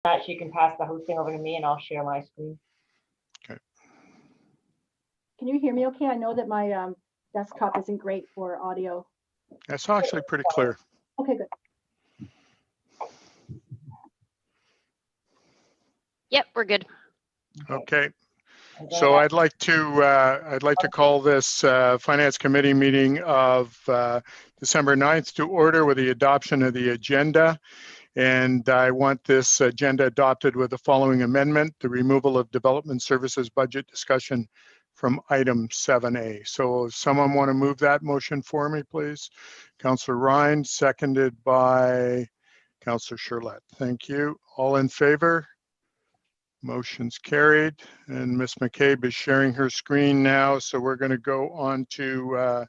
that, you can pass the hosting over to me and I'll share my screen. Okay. Can you hear me okay? I know that my desktop isn't great for audio. That's actually pretty clear. Okay, good. Yep, we're good. Okay. So I'd like to call this Finance Committee meeting of December 9th to order with the adoption of the agenda. And I want this agenda adopted with the following amendment: the removal of Development Services budget discussion from item 7A. So if someone want to move that motion for me, please. Councillor Ryan, seconded by Councillor Sherlett. Thank you. All in favor? Motion's carried, and Ms. McCabe is sharing her screen now. So we're going to go on to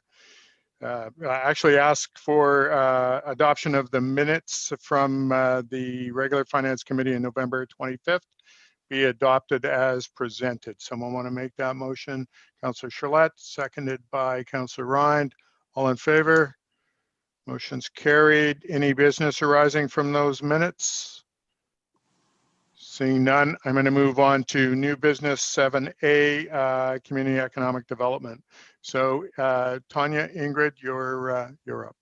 actually ask for adoption of the minutes from the regular Finance Committee in November 25th be adopted as presented. Someone want to make that motion? Councillor Sherlett, seconded by Councillor Rind. All in favor? Motion's carried. Any business arising from those minutes? Seeing none, I'm going to move on to new business 7A, community economic development. So Tanya, Ingrid, you're up.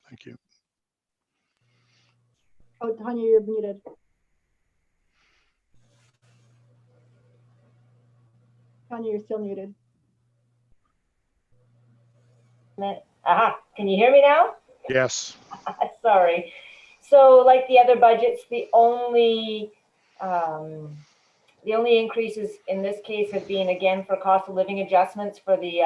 Thank you. Oh, Tanya, you're muted. Tanya, you're still muted. Aha, can you hear me now? Yes. Sorry. So like the other budgets, the only increases in this case have been, again, for cost of living adjustments for the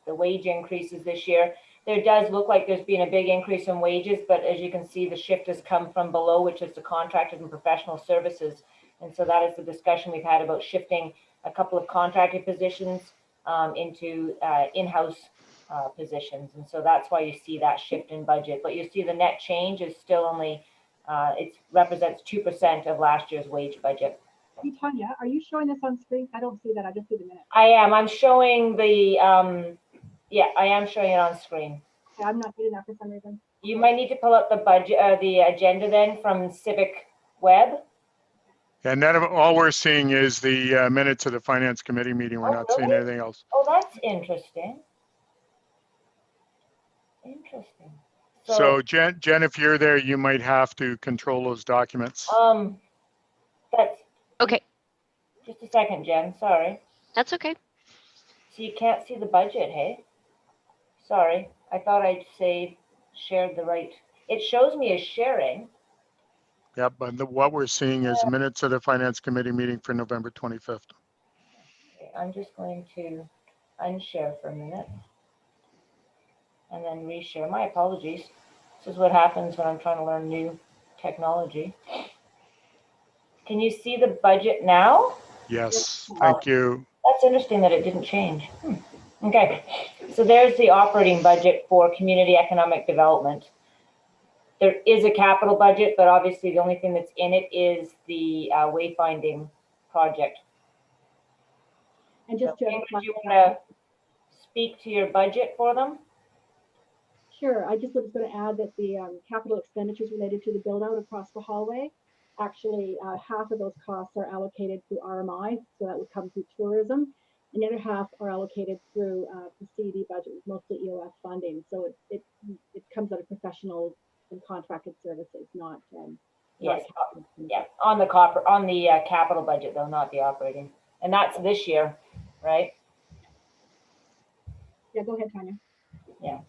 the wage increases this year. There does look like there's been a big increase in wages, but as you can see, the shift has come from below, which is the contracted and professional services. And so that is the discussion we've had about shifting a couple of contracted positions into in-house positions. And so that's why you see that shift in budget. But you see the net change is still only, it represents 2% of last year's wage budget. Hey, Tanya, are you showing this on screen? I don't see that. I just see the minutes. I am. I'm showing the, yeah, I am showing it on screen. Okay, I'm not getting that for some reason. You might need to pull up the budget, the agenda then from Civic Web. And then all we're seeing is the minutes of the Finance Committee meeting. We're not seeing anything else. Oh, that's interesting. Interesting. So Jen, if you're there, you might have to control those documents. That's Okay, just a second, Jen. Sorry. that's okay. So you can't see the budget, hey? Sorry. I thought I'd say shared the right. It shows me as sharing. Yeah, but what we're seeing is minutes of the Finance Committee meeting for November 25th. Okay, I'm just going to unshare for a minute and then reshare. My apologies. This is what happens when I'm trying to learn new technology. Can you see the budget now? Yes, thank you. That's interesting that it didn't change. Okay, so there's the operating budget for community economic development. There is a capital budget, but obviously the only thing that's in it is the wayfinding project. And just So, to Ingrid, do you want to speak to your budget for them? Sure. I just was going to add that the capital expenditures related to the build out across the hallway, actually half of those costs are allocated through RMI, so that would come through tourism, and the other half are allocated through the CD budget, mostly EOF funding. So it comes out of professional and contracted services, not yes, yeah, on the capital budget though, not the operating, and that's this year, right? Yeah, go ahead, Tanya. Yeah.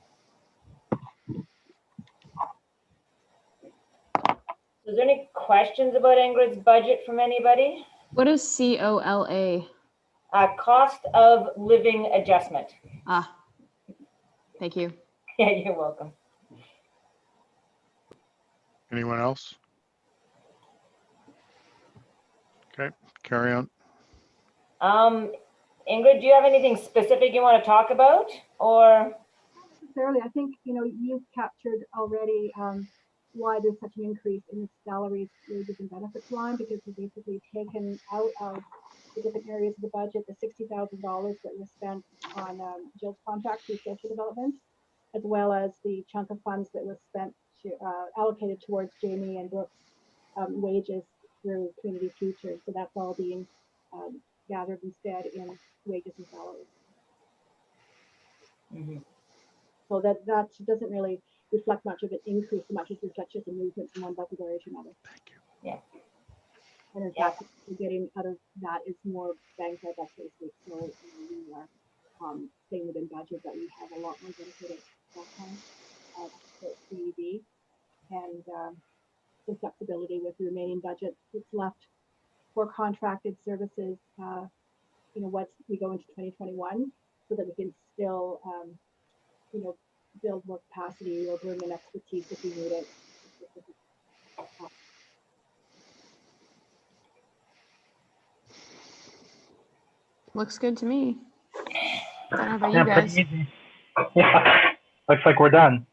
So is there any questions about Ingrid's budget from anybody? What is COLA? Cost of living adjustment. Ah, thank you. Yeah, you're welcome. Anyone else? Okay, carry on. Ingrid, do you have anything specific you want to talk about, or? Not necessarily. I think you've captured already why there's such an increase in the salaries, wages, and benefits line, because we've basically taken out of the different areas of the budget the $60,000 that was spent on Jill's contract through social development, as well as the chunk of funds that was spent to allocated towards Jamie and Brooke's wages through Community Future. So that's all being gathered instead in wages and salaries. Mhm. So that doesn't really reflect much of an increase, so much as reflects just a movement from one bucket area to another. Thank you. Yeah. And in Yeah. fact, what we're getting out of that is more bang for our buck, so to speak. So we are staying within budget, but we have a lot more dedicated staff time for CED and some flexibility with the remaining budget that's left for contracted services. Once we go into 2021, so that we can still, build more capacity or bring in expertise if we need it. Looks good to me. Don't know about Yeah, you pretty guys. easy. Yeah, looks like we're done.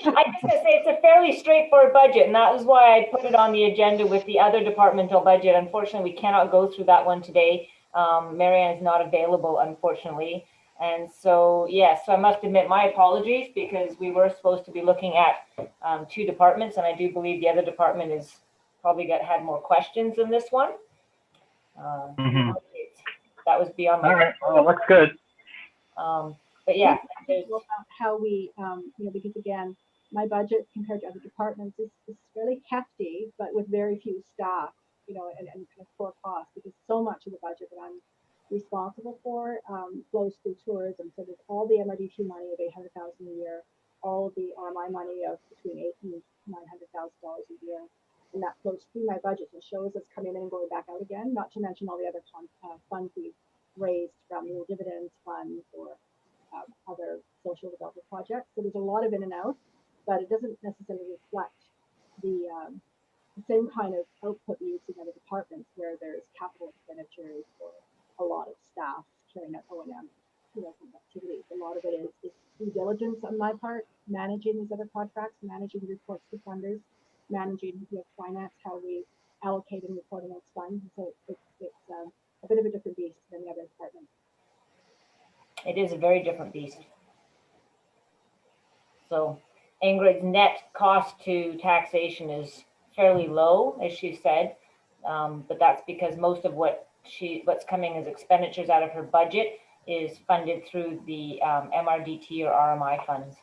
I was just gonna say, it's a fairly straightforward budget, and that is why I put it on the agenda with the other departmental budget. Unfortunately, we cannot go through that one today. Marianne is not available, unfortunately. And so, yes, so I must admit my apologies, because we were supposed to be looking at two departments, and I do believe the other department is probably had more questions than this one. Mhm. That was beyond my. All right, well, it looks good. But yeah, there's, About how we, because again, my budget compared to other departments is fairly hefty, but with very few staff, and kind of core costs, because so much of the budget that I'm responsible for flows through tourism. So there's all the MRDT money of $800,000 a year, all of the RMI money of between $800,000 and $900,000 a year, and that flows through my budget and shows us coming in and going back out again. Not to mention all the other funds we've raised from dividends funds or other social development projects. So there's a lot of in and out, but it doesn't necessarily reflect the same kind of output we see in other departments where there's capital expenditures or a lot of staff carrying out O&M, activities. A lot of it is due diligence on my part, managing these other contracts, managing the reports to funders, managing finance, how we allocate and report on those funds. So it's a bit of a different beast than the other departments. it is a very different beast. So Ingrid's net cost to taxation is fairly low, as she said, but that's because most of what's coming as expenditures out of her budget is funded through the MRDT or RMI funds.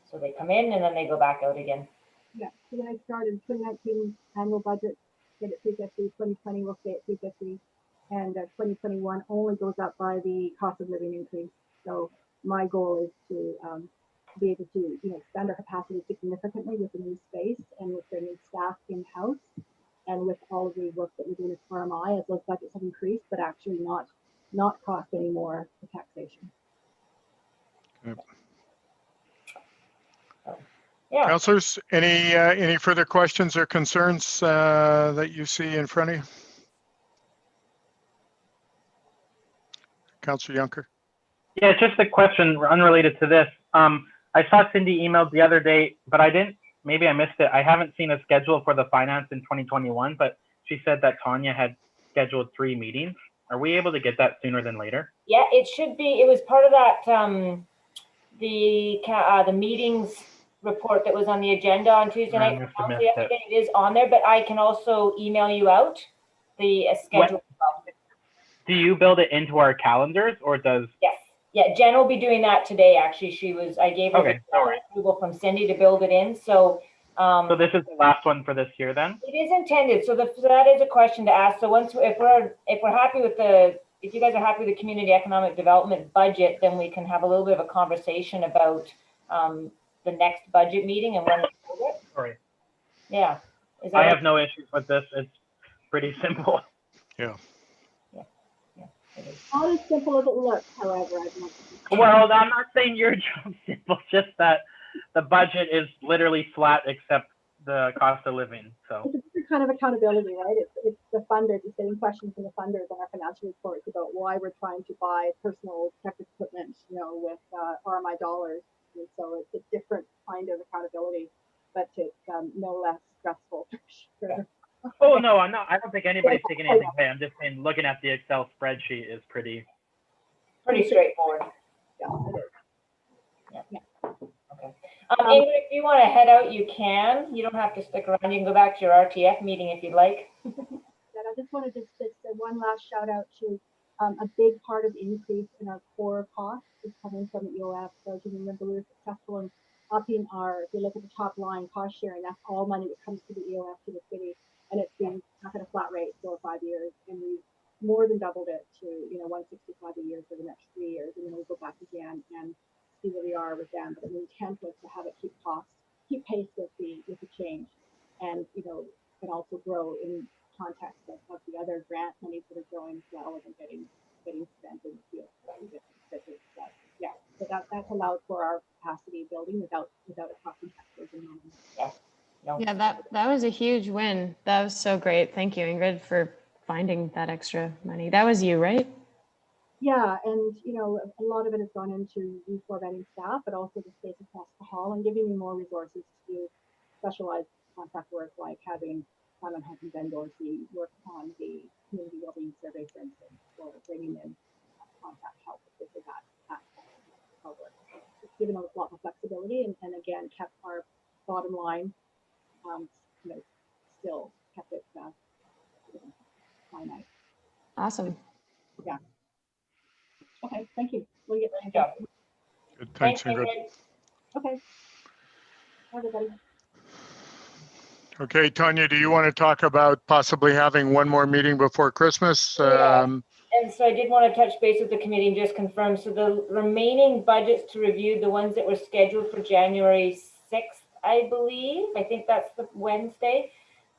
So they come in and then they go back out again. Yeah, so when I started 2019 annual budget, stayed at 350, 2020 will stay at 350, and 2021 only goes up by the cost of living increase. So my goal is to be able to, expand our capacity significantly with the new space and with bringing staff in-house and with all of the work that we're doing with RMI as those budgets have increased, but actually not cost any more for taxation. Yeah. Councillors, any further questions or concerns that you see in front of you? Councillor Junker. Yeah, just a question unrelated to this. I saw Cindy emailed the other day, but maybe I missed it. I haven't seen a schedule for the finance in 2021, but she said that Tanya had scheduled 3 meetings. Are we able to get that sooner than later? Yeah, it should be. It was part of that, the meetings report that was on the agenda on Tuesday I night. must have missed Yesterday. It is on there, but I can also email you out the schedule. Do you build it into our calendars or does? Yes. Yeah, Jen will be doing that today. Actually, I gave her Okay, no worries. approval from Cindy to build it in. So, So this is the last one for this year then? it is intended. So that is a question to ask. So if we're happy with if you guys are happy with the community economic development budget, then we can have a little bit of a conversation about the next budget meeting and when we do it. Sorry. Yeah. I have no issues with this. It's pretty simple. Yeah. Not as simple as it looks, however. Well, I'm not saying your job's simple, just that the budget is literally flat except the cost of living. So it's a different kind of accountability, right? It's the funders, it's getting questions from the funders on our financial reports about why we're trying to buy personal protective equipment, with RMI dollars. And so it's a different kind of accountability, but it's no less stressful for sure. Oh no, I'm not. I don't think anybody's taking anything away. I'm just saying, looking at the Excel spreadsheet is pretty Pretty straightforward. Yeah, it is. Okay. Ingrid, if you want to head out, you can. You don't have to stick around. You can go back to your RTF meeting if you'd like. And I just wanted to just one last shout out to a big part of the increase in our core costs is coming from the EOF. So as you remember, we were successful in upping our, if you look at the top line, cost sharing, that's all money that comes to the EOF to the city. And it's been up at a flat rate 4 or 5 years. And we've more than doubled it to, 165 a year for the next 3 years. And then we'll go back again and see where we are with them. But the intent was to have it keep pace with the change, and and also grow in context of the other grant monies that are growing as well and getting spent in the field. So that's allowed for our capacity building without it costing taxpayers any money. Yeah, that was a huge win. That was so great. Thank you, Ingrid, for finding that extra money. That was you, right? Yeah, and a lot of it has gone into reformatting staff, but also the space across the hall and giving me more resources to do specialized contract work, like having Simon Hunt and Ben Dorsey work on the community wellbeing survey, for instance, or bringing in contract help with that aspect of work. It's given us a lot more flexibility, and again kept our bottom line, still kept it finite. Awesome. Yeah. Okay, thank you. We'll get Good job. Good, thanks, Ingrid. Okay. Everybody. Okay, Tanya, do you want to talk about possibly having one more meeting before Christmas? Yeah. And so I did want to touch base with the committee and just confirm. So the remaining budgets to review, the ones that were scheduled for January 6th, I believe, I think that's the Wednesday,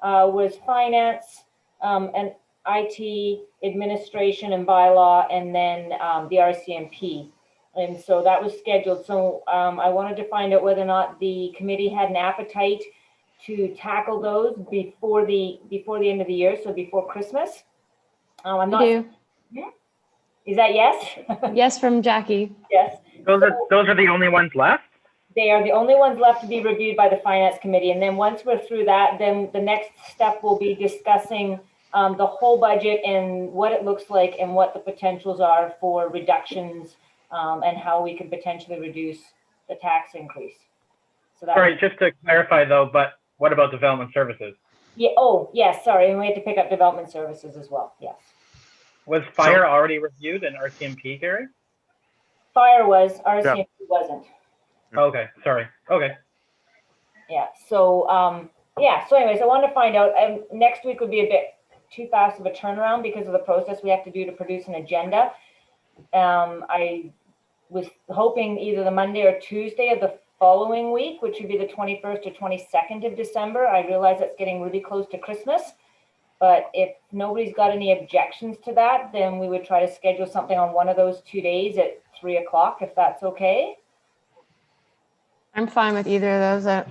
was finance and IT, administration and bylaw, and then the RCMP. And so that was scheduled. So I wanted to find out whether or not the committee had an appetite to tackle those before the end of the year, so before Christmas. I'm not. You Is that yes? do. Yes, from Jackie. Yes. Those are the only ones left? They are the only ones left to be reviewed by the finance committee. And then once we're through that, then the next step will be discussing the whole budget and what it looks like and what the potentials are for reductions and how we could potentially reduce the tax increase. So that. Sorry, just to clarify though, but what about development services? Yeah. Oh, yes. Sorry. And we had to pick up development services as well. Yes. Was fire already reviewed in RCMP, Gary? Fire was, RCMP wasn't. Okay, sorry. Okay. Yeah. So, So anyways, I wanted to find out, next week would be a bit too fast of a turnaround because of the process we have to do to produce an agenda. I was hoping either the Monday or Tuesday of the following week, which would be the 21st or 22nd of December. I realize that's getting really close to Christmas, but if nobody's got any objections to that, then we would try to schedule something on one of those 2 days at 3 o'clock, if that's okay. I'm fine with either of those.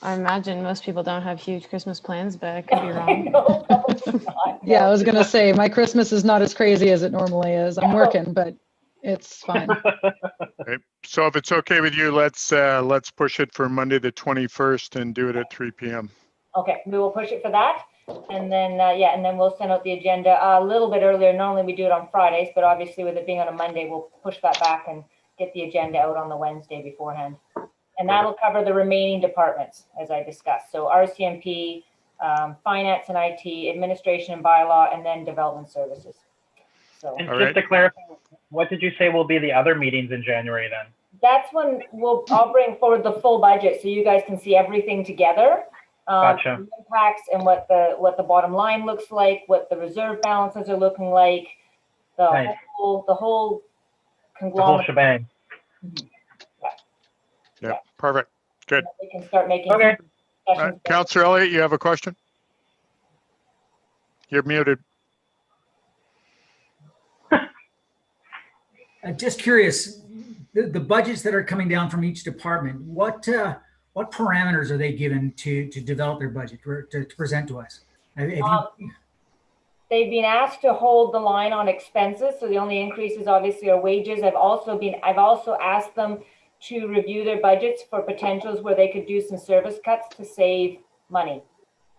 I imagine most people don't have huge Christmas plans, but I could be wrong. No, probably not. Yeah, I was gonna say my Christmas is not as crazy as it normally is. I'm working, but it's fine. Okay. So if it's okay with you, let's push it for Monday, the 21st and do it at 3 p.m. Okay, we will push it for that. And then, and then we'll send out the agenda a little bit earlier. Normally we do it on Fridays, but obviously with it being on a Monday, we'll push that back and get the agenda out on the Wednesday beforehand. And that'll cover the remaining departments, as I discussed. So RCMP, finance and IT, administration and bylaw, and then development services. So And All just right. to clarify, what did you say will be the other meetings in January then? that's when I'll bring forward the full budget so you guys can see everything together. Gotcha. The impacts and what the bottom line looks like, what the reserve balances are looking like, the Nice. whole The whole conglomerate. shebang. Yeah, perfect. Good. We can start making Okay. discussions. Councillor Elliott, you have a question? You're muted. Just curious, the budgets that are coming down from each department, what parameters are they given to develop their budget to present to us? Have you- They've been asked to hold the line on expenses, so the only increases obviously are wages. I've also asked them to review their budgets for potentials where they could do some service cuts to save money.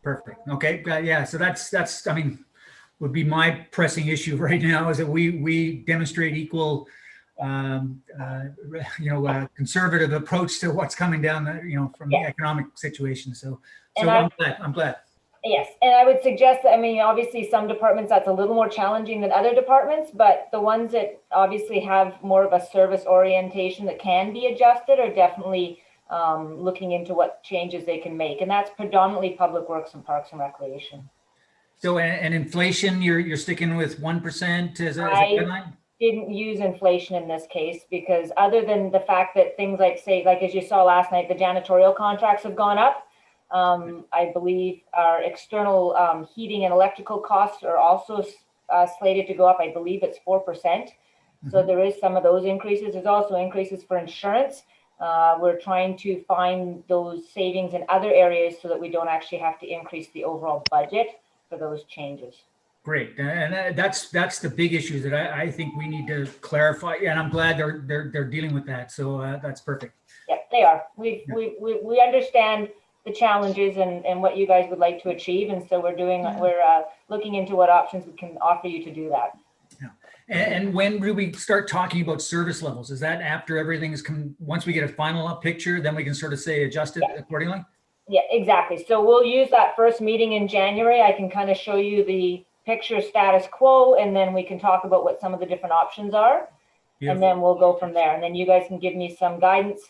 Perfect. Okay. Yeah. So that's, I mean, would be my pressing issue right now is that we demonstrate equal conservative approach to what's coming down, from the economic situation. So And I'm glad. Yes, and I would suggest that, I mean, obviously some departments that's a little more challenging than other departments, but the ones that obviously have more of a service orientation that can be adjusted are definitely looking into what changes they can make. And that's predominantly Public Works and Parks and Recreation. So, and inflation, you're sticking with 1% as a guideline? Didn't use inflation in this case because other than the fact that things like, say, like as you saw last night, the janitorial contracts have gone up. I believe our external heating and electrical costs are also slated to go up. I believe it's 4%. So there is some of those increases. There's also increases for insurance. We're trying to find those savings in other areas so that we don't actually have to increase the overall budget for those changes. Great, and that's the big issue that I think we need to clarify, and I'm glad they're dealing with that. So that's perfect. Yeah, they are. We understand the challenges and what you guys would like to achieve, and so we're looking into what options we can offer you to do that. Yeah. And when do we start talking about service levels? Is that after everything is once we get a final picture, then we can sort of say adjust it accordingly? Yeah, exactly. So we'll use that first meeting in January. I can kind of show you the picture status quo, and then we can talk about what some of the different options are. Beautiful. And then we'll go from there. And then you guys can give me some guidance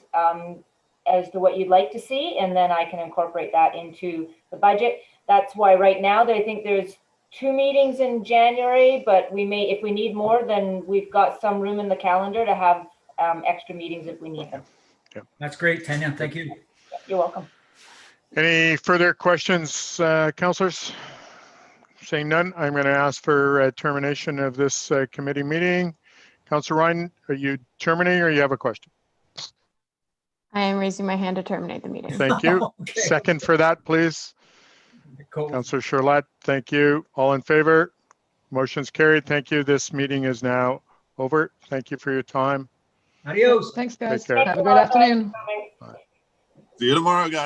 as to what you'd like to see, and then I can incorporate that into the budget. That's why right now I think there's 2 meetings in January, but we may, if we need more, then we've got some room in the calendar to have extra meetings if we need them. Yeah. That's great, Tanya. Thank you. You're welcome. Any further questions, councillors? Saying none, I'm going to ask for termination of this committee meeting. Councillor Ryan, are you terminating or you have a question? I am raising my hand to terminate the meeting. Thank you. Okay. Second for that, please. Cool. Councillor Charlotte, thank you. All in favor? Motion's carried. Thank you. This meeting is now over. Thank you for your time. Adios. Thanks, guys. Take care. Have a great afternoon. See you tomorrow, guys.